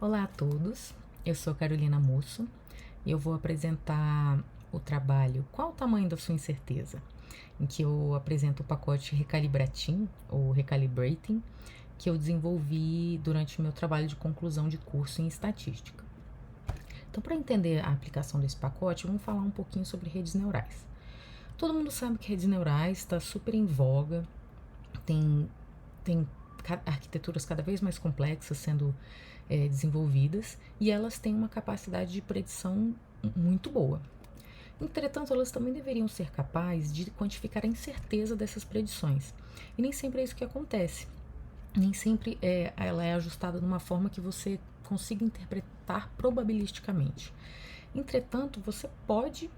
Olá a todos, eu sou Carolina Musso e eu vou apresentar o trabalho Qual o tamanho da sua incerteza? Em que eu apresento o pacote Recalibrating ou Recalibrating que eu desenvolvi durante o meu trabalho de conclusão de curso em estatística. Então, para entender a aplicação desse pacote, vamos falar um pouquinho sobre redes neurais. Todo mundo sabe que redes neurais está super em voga, tem arquiteturas cada vez mais complexas sendo desenvolvidas e elas têm uma capacidade de predição muito boa. Entretanto, elas também deveriam ser capazes de quantificar a incerteza dessas predições. E nem sempre é isso que acontece. Nem sempre ela é ajustada de uma forma que você consiga interpretar probabilisticamente. Entretanto, você pode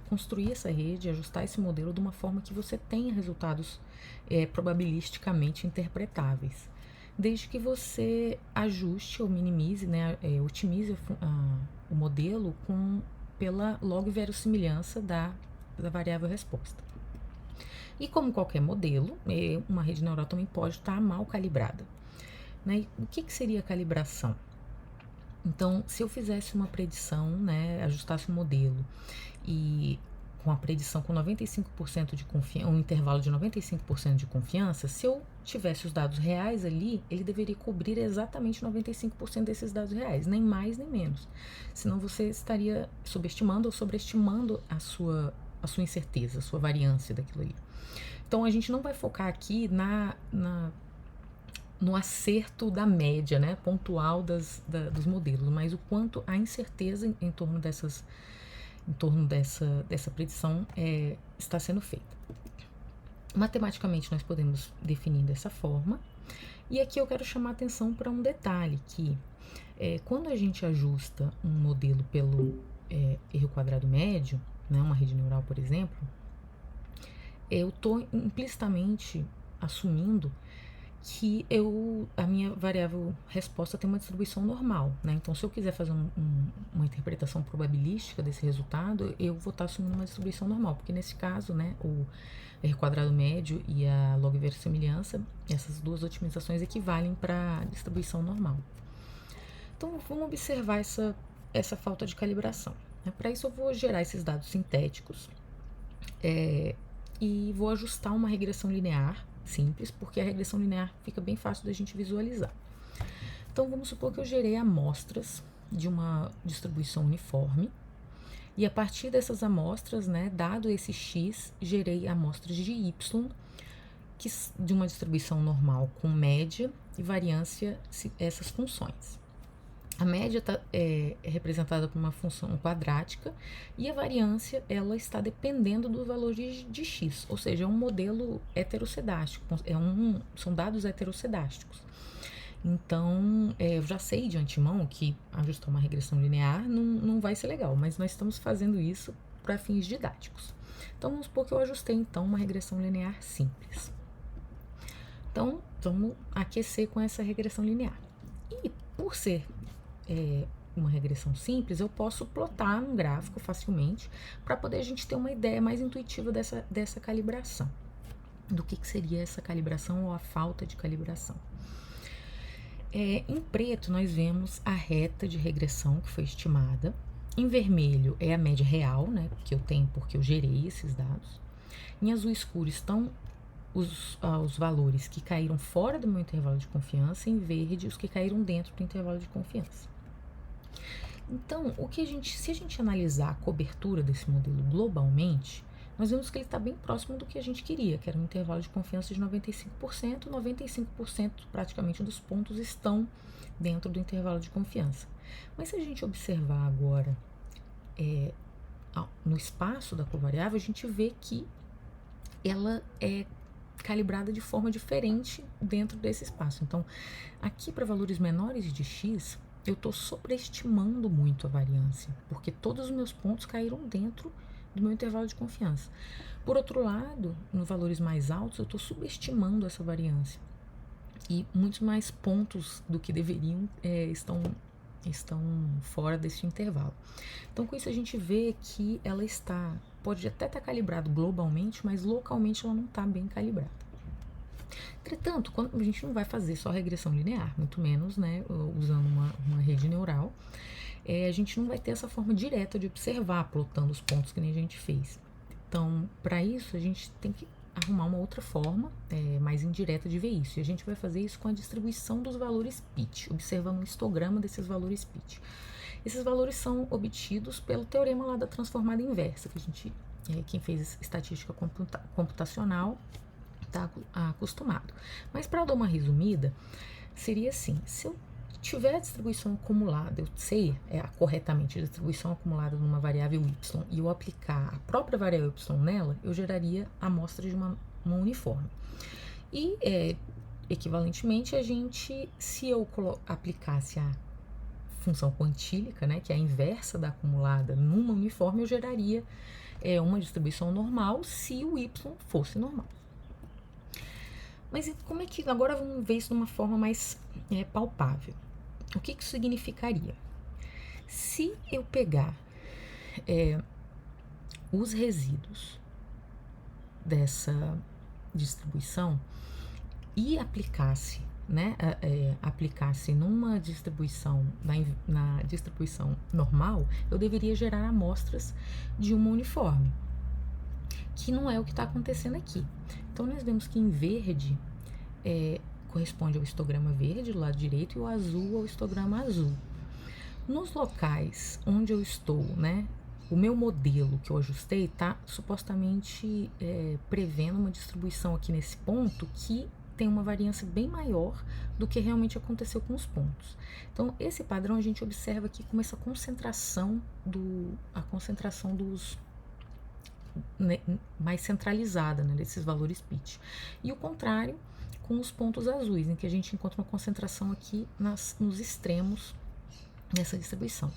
construir essa rede, ajustar esse modelo de uma forma que você tenha resultados probabilisticamente interpretáveis, desde que você ajuste ou minimize, otimize o modelo pela log verossimilhança da variável resposta. E como qualquer modelo, uma rede neural também pode estar mal calibrada. Né? O que seria a calibração? Então, se eu fizesse uma predição, ajustasse o modelo e com a predição com 95% de confiança, um intervalo de 95% de confiança, se eu tivesse os dados reais ali, ele deveria cobrir exatamente 95% desses dados reais, nem mais nem menos. Senão você estaria subestimando ou sobreestimando a sua incerteza, a sua variância daquilo ali. Então, a gente não vai focar aqui no acerto da média, pontual dos modelos, mas o quanto a incerteza em torno dessa predição está sendo feita. Matematicamente, nós podemos definir dessa forma, e aqui eu quero chamar a atenção para um detalhe, que quando a gente ajusta um modelo pelo erro quadrado médio, uma rede neural, por exemplo, eu estou implicitamente assumindo que a minha variável resposta tem uma distribuição normal, Então, se eu quiser fazer uma interpretação probabilística desse resultado, eu vou estar assumindo uma distribuição normal, porque nesse caso, o R quadrado médio e a log verossimilhança, essas duas otimizações equivalem para a distribuição normal. Então, vamos observar essa falta de calibração. Para isso, eu vou gerar esses dados sintéticos e vou ajustar uma regressão linear simples, porque a regressão linear fica bem fácil da gente visualizar. Então, vamos supor que eu gerei amostras de uma distribuição uniforme, e a partir dessas amostras, dado esse X, gerei amostras de Y, de uma distribuição normal com média e variância, essas funções. A média é representada por uma função quadrática e a variância ela está dependendo do valor de x, ou seja, é um modelo heterocedástico, são dados heterocedásticos. Então, eu já sei de antemão que ajustar uma regressão linear não vai ser legal, mas nós estamos fazendo isso para fins didáticos. Então, vamos supor que eu ajustei uma regressão linear simples. Então, vamos aquecer com essa regressão linear. E por ser uma regressão simples, eu posso plotar um gráfico facilmente para poder a gente ter uma ideia mais intuitiva dessa calibração, do que seria essa calibração ou a falta de calibração. Em preto, nós vemos a reta de regressão que foi estimada. Em vermelho é a média real, que eu tenho porque eu gerei esses dados. Em azul escuro estão os valores que caíram fora do meu intervalo de confiança, em verde os que caíram dentro do intervalo de confiança. Então, se a gente analisar a cobertura desse modelo globalmente, nós vemos que ele está bem próximo do que a gente queria, que era um intervalo de confiança de 95%, 95% praticamente dos pontos estão dentro do intervalo de confiança. Mas se a gente observar agora no espaço da covariável, a gente vê que ela é calibrada de forma diferente dentro desse espaço. Então, aqui para valores menores de x, eu estou sobreestimando muito a variância, porque todos os meus pontos caíram dentro do meu intervalo de confiança. Por outro lado, em valores mais altos, eu estou subestimando essa variância. E muitos mais pontos do que deveriam estão fora desse intervalo. Então, com isso, a gente vê que ela pode até estar calibrado globalmente, mas localmente ela não está bem calibrada. Entretanto, quando a gente não vai fazer só regressão linear, muito menos, né, usando uma rede neural, a gente não vai ter essa forma direta de observar, plotando os pontos que nem a gente fez. Então, para isso, a gente tem que arrumar uma outra forma mais indireta de ver isso. E a gente vai fazer isso com a distribuição dos valores pitch, observando um histograma desses valores pitch. Esses valores são obtidos pelo teorema lá da transformada inversa, que a gente, quem fez estatística computacional está acostumado. Mas para dar uma resumida, seria assim: se eu tiver a distribuição acumulada, eu sei corretamente a distribuição acumulada numa variável y e eu aplicar a própria variável y nela, eu geraria a amostra de uma uniforme. E equivalentemente, se eu aplicasse a função quantílica, né, que é a inversa da acumulada, numa uniforme, eu geraria uma distribuição normal se o y fosse normal. Mas como é que agora vamos ver isso de uma forma mais palpável? O que isso significaria? Se eu pegar os resíduos dessa distribuição e aplicasse, né, aplicasse numa distribuição, na distribuição normal, eu deveria gerar amostras de uma uniforme, que não é o que está acontecendo aqui. Então, nós vemos que em verde corresponde ao histograma verde do lado direito e o azul ao histograma azul. Nos locais onde eu estou, né, o meu modelo que eu ajustei está supostamente prevendo uma distribuição aqui nesse ponto que tem uma variância bem maior do que realmente aconteceu com os pontos. Então, esse padrão a gente observa aqui como essa concentração dos mais centralizada, né, desses valores pitch. E o contrário com os pontos azuis, em que a gente encontra uma concentração aqui nos extremos nessa distribuição.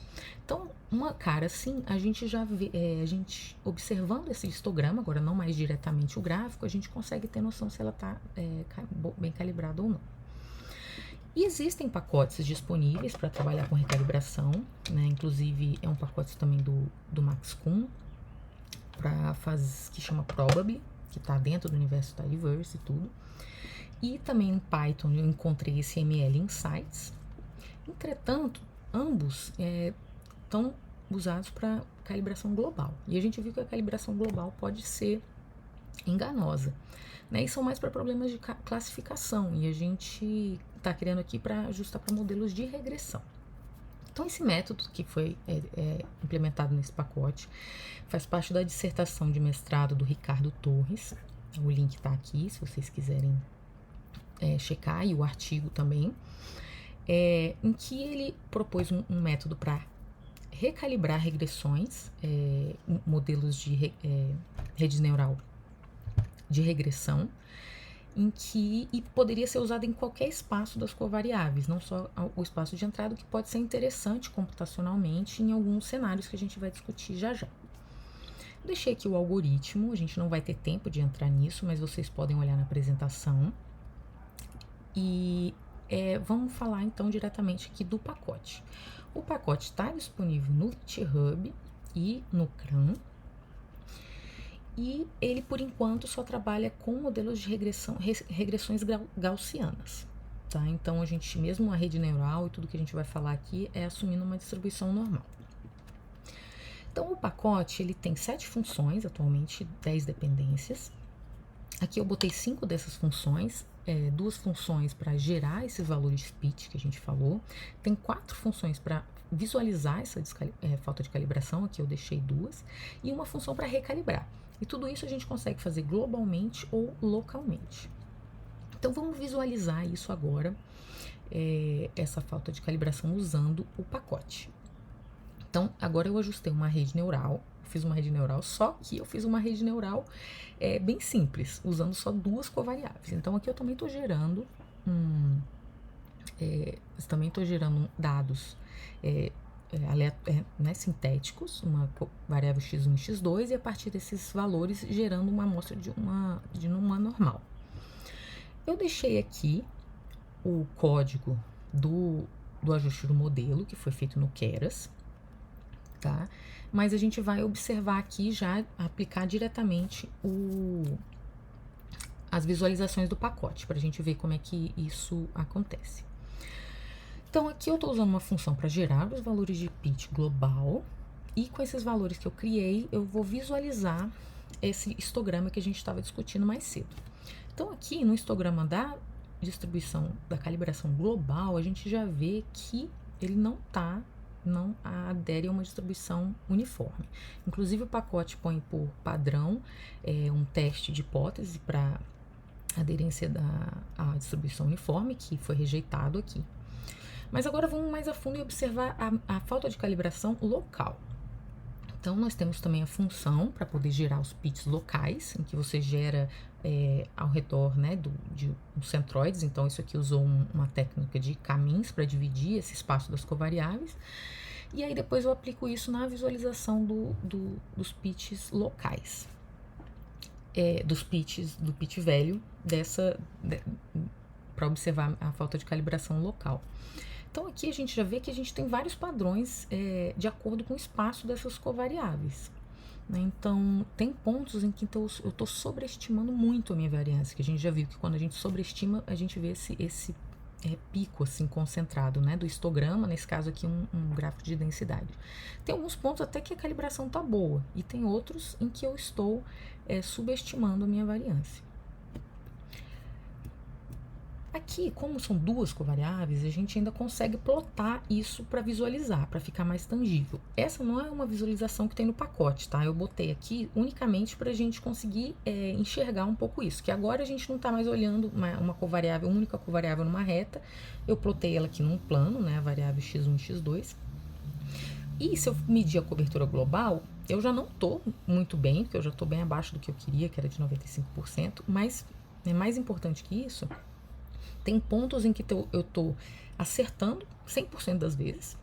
Então, uma cara assim, a gente já vê, observando esse histograma, agora não mais diretamente o gráfico, a gente consegue ter noção se ela está bem calibrada ou não. E existem pacotes disponíveis para trabalhar com recalibração, né? Inclusive é um pacote também do Max Kuhn, que chama Probably, que está dentro do universo Tidyverse e tudo. E também em Python eu encontrei esse ML Insights. Entretanto, ambos estão usados para calibração global. E a gente viu que a calibração global pode ser enganosa, né? E são mais para problemas de classificação. E a gente está criando aqui para ajustar para modelos de regressão. Então, esse método que foi implementado nesse pacote faz parte da dissertação de mestrado do Ricardo Torres. O link está aqui, se vocês quiserem checar, e o artigo também, em que ele propôs um método para recalibrar regressões, modelos de rede neural de regressão, e poderia ser usado em qualquer espaço das covariáveis, não só o espaço de entrada, que pode ser interessante computacionalmente em alguns cenários que a gente vai discutir já já. Deixei aqui o algoritmo, a gente não vai ter tempo de entrar nisso, mas vocês podem olhar na apresentação. E vamos falar então diretamente aqui do pacote. O pacote está disponível no GitHub e no CRAN. E ele, por enquanto, só trabalha com modelos de regressões gaussianas. Tá? Então, a gente, mesmo a rede neural e tudo que a gente vai falar aqui, é assumindo uma distribuição normal. Então, o pacote ele tem 7 funções, atualmente 10 dependências. Aqui eu botei 5 dessas funções, 2 funções para gerar esses valores pitch que a gente falou. Tem 4 funções para visualizar essa falta de calibração, aqui eu deixei 2, e uma função para recalibrar. E tudo isso a gente consegue fazer globalmente ou localmente. Então vamos visualizar isso agora, essa falta de calibração usando o pacote. Então agora eu ajustei uma rede neural, fiz uma rede neural, só que eu fiz uma rede neural bem simples, usando só 2 covariáveis. Então aqui eu também estou gerando dados sintéticos, uma variável x1 e x2, e a partir desses valores gerando uma amostra de uma normal. Eu deixei aqui o código do ajuste do modelo, que foi feito no Keras, tá? Mas a gente vai observar aqui já aplicar diretamente as visualizações do pacote, para a gente ver como é que isso acontece. Então, aqui eu estou usando uma função para gerar os valores de pitch global, e com esses valores que eu criei, eu vou visualizar esse histograma que a gente estava discutindo mais cedo. Então, aqui no histograma da distribuição da calibração global, a gente já vê que ele não adere a uma distribuição uniforme. Inclusive, o pacote põe por padrão um teste de hipótese para aderência à distribuição uniforme, que foi rejeitado aqui. Mas agora vamos mais a fundo e observar a falta de calibração local. Então, nós temos também a função para poder gerar os pitches locais, em que você gera ao redor, né, de centroides. Então, isso aqui usou uma técnica de caminhos para dividir esse espaço das covariáveis. E aí, depois eu aplico isso na visualização dos pitches locais. Dos pitches, do pitch velho, para observar a falta de calibração local. Então, aqui a gente já vê que a gente tem vários padrões de acordo com o espaço dessas covariáveis. Né? Então, tem pontos em que eu estou sobreestimando muito a minha variância, que a gente já viu que quando a gente sobreestima, a gente vê esse pico assim concentrado, né, do histograma, nesse caso aqui um gráfico de densidade. Tem alguns pontos até que a calibração está boa, e tem outros em que eu estou subestimando a minha variância. Aqui, como são duas covariáveis, a gente ainda consegue plotar isso para visualizar, para ficar mais tangível. Essa não é uma visualização que tem no pacote, tá? Eu botei aqui unicamente para a gente conseguir enxergar um pouco isso, que agora a gente não está mais olhando uma única covariável numa reta. Eu plotei ela aqui num plano, né? A variável x1 e x2. E se eu medir a cobertura global, eu já não estou muito bem, porque eu já estou bem abaixo do que eu queria, que era de 95%, mas é mais importante que isso. Tem pontos em que eu estou acertando 100% das vezes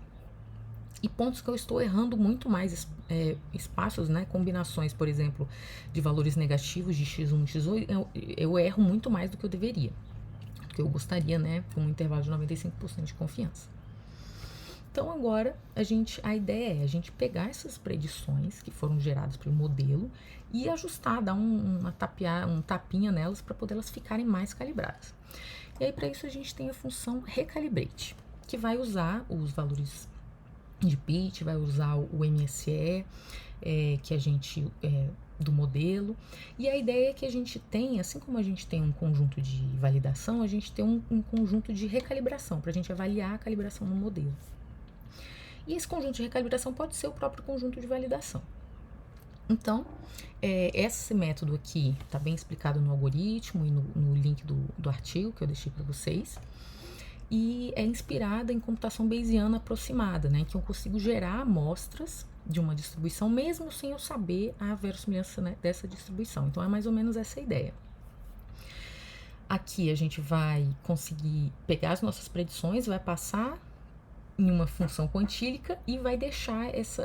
e pontos que eu estou errando muito mais espaços, né? Combinações, por exemplo, de valores negativos de x1 e x2, eu erro muito mais do que eu deveria, do que eu gostaria, né? Com um intervalo de 95% de confiança. Então, agora, a ideia é a gente pegar essas predições que foram geradas pelo modelo e ajustar, dar um tapinha nelas para poder elas ficarem mais calibradas. E aí, para isso, a gente tem a função recalibrate, que vai usar os valores de pitch, vai usar o MSE, que a gente do modelo. E a ideia é que a gente tem, assim como a gente tem um conjunto de validação, a gente tem um conjunto de recalibração, para a gente avaliar a calibração no modelo. E esse conjunto de recalibração pode ser o próprio conjunto de validação. Então, esse método aqui está bem explicado no algoritmo e no link do artigo que eu deixei para vocês. E é inspirada em computação bayesiana aproximada, né? Que eu consigo gerar amostras de uma distribuição, mesmo sem eu saber a verossimilhança, né, dessa distribuição. Então, é mais ou menos essa a ideia. Aqui a gente vai conseguir pegar as nossas predições, vai passar em uma função quantílica e vai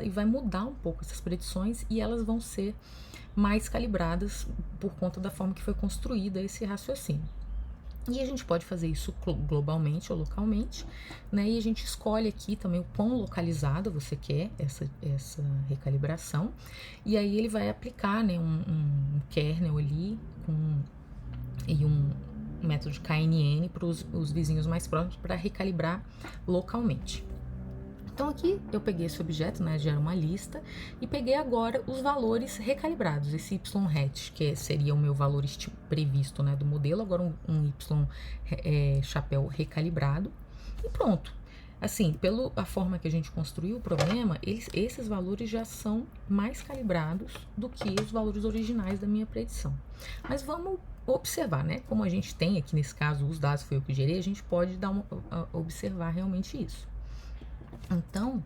e vai mudar um pouco essas predições e elas vão ser mais calibradas por conta da forma que foi construída esse raciocínio. E a gente pode fazer isso globalmente ou localmente, né? E a gente escolhe aqui também o quão localizado você quer essa recalibração. E aí ele vai aplicar, né, um kernel ali e um método de KNN para os vizinhos mais próximos para recalibrar localmente. Então aqui eu peguei esse objeto, né, gera uma lista, e peguei agora os valores recalibrados, esse y hat, que seria o meu valor previsto, né, do modelo, agora um y chapéu recalibrado, e pronto. Assim, pela forma que a gente construiu o problema, esses valores já são mais calibrados do que os valores originais da minha predição. Mas vamos observar, né? Como a gente tem aqui nesse caso, os dados foi eu que gerei, a gente pode observar realmente isso. Então,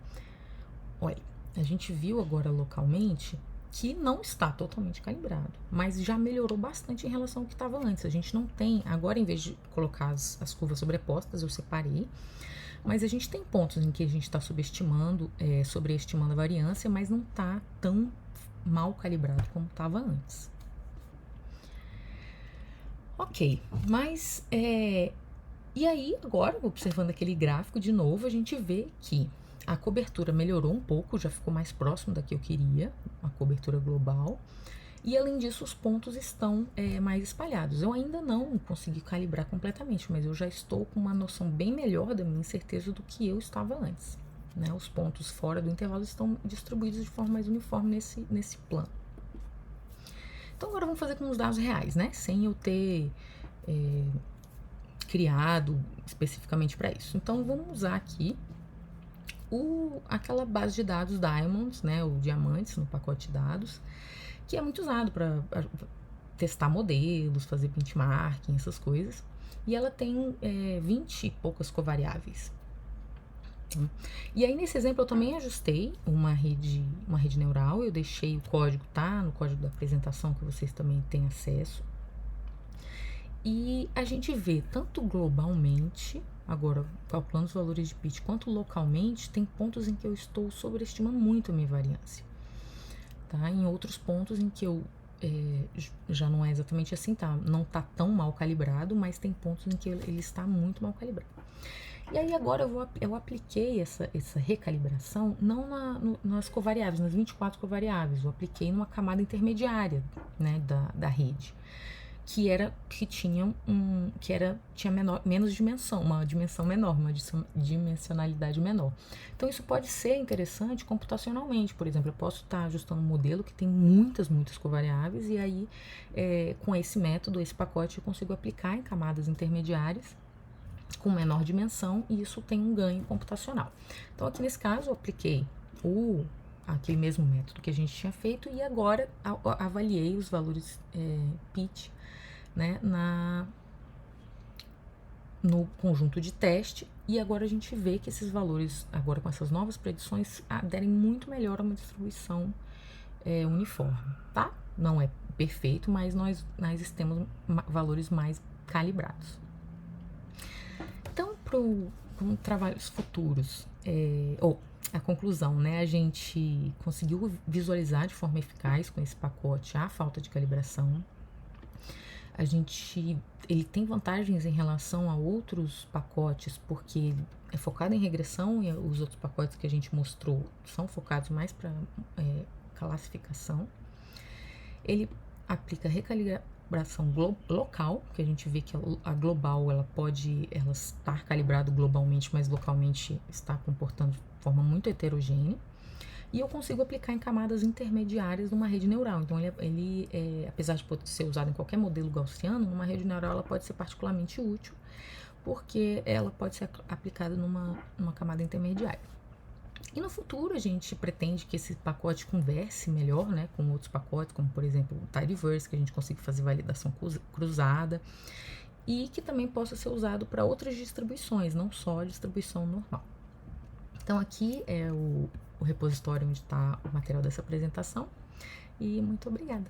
olha, a gente viu agora localmente que não está totalmente calibrado, mas já melhorou bastante em relação ao que estava antes. A gente não tem, agora em vez de colocar as curvas sobrepostas, eu separei, mas a gente tem pontos em que a gente está sobreestimando a variância, mas não está tão mal calibrado como estava antes. Ok, mas e aí agora, observando aquele gráfico de novo, a gente vê que a cobertura melhorou um pouco, já ficou mais próximo da que eu queria, a cobertura global, E além disso, os pontos estão mais espalhados. Eu ainda não consegui calibrar completamente, mas eu já estou com uma noção bem melhor da minha incerteza do que eu estava antes. Né? Os pontos fora do intervalo estão distribuídos de forma mais uniforme nesse plano. Então agora vamos fazer com os dados reais, né? Sem eu ter criado especificamente para isso. Então vamos usar aqui aquela base de dados Diamonds, né? O diamantes no pacote de dados, que é muito usado para testar modelos, fazer benchmarking, essas coisas. E ela tem 20 e poucas covariáveis. E aí nesse exemplo eu também ajustei uma rede neural, eu deixei o código, tá? No código da apresentação que vocês também têm acesso. E a gente vê tanto globalmente, agora calculando os valores de pitch, quanto localmente, tem pontos em que eu estou sobreestimando muito a minha variância. Tá? Em outros pontos em que eu já não é exatamente assim, tá? Não tá tão mal calibrado, mas tem pontos em que ele está muito mal calibrado. E aí agora eu apliquei essa recalibração não nas covariáveis, nas 24 covariáveis, eu apliquei numa camada intermediária, né, da rede, que tinha menos dimensão, uma dimensão menor, uma dimensionalidade menor. Então isso pode ser interessante computacionalmente. Por exemplo, eu posso estar ajustando um modelo que tem muitas covariáveis, e aí com esse método, esse pacote, eu consigo aplicar em camadas intermediárias com menor dimensão, e isso tem um ganho computacional. Então aqui nesse caso eu apliquei aquele mesmo método que a gente tinha feito, e agora avaliei os valores pitch, né, no conjunto de teste, e agora a gente vê que esses valores, agora com essas novas predições, aderem muito melhor a uma distribuição uniforme, tá? Não é perfeito, mas nós temos valores mais calibrados. Então, para trabalhos futuros, a conclusão, né? A gente conseguiu visualizar de forma eficaz com esse pacote a falta de calibração. Ele tem vantagens em relação a outros pacotes, porque é focado em regressão, e os outros pacotes que a gente mostrou são focados mais para classificação. Ele aplica recalibração local, que a gente vê que a global ela estar calibrado globalmente, mas localmente está comportando de forma muito heterogênea. E eu consigo aplicar em camadas intermediárias numa rede neural. Então, ele apesar de poder ser usado em qualquer modelo gaussiano, numa rede neural ela pode ser particularmente útil, porque ela pode ser aplicada numa camada intermediária. E no futuro a gente pretende que esse pacote converse melhor, né, com outros pacotes, como por exemplo o Tidyverse, que a gente consiga fazer validação cruzada, e que também possa ser usado para outras distribuições, não só a distribuição normal. Então aqui é o repositório onde está o material dessa apresentação, e muito obrigada.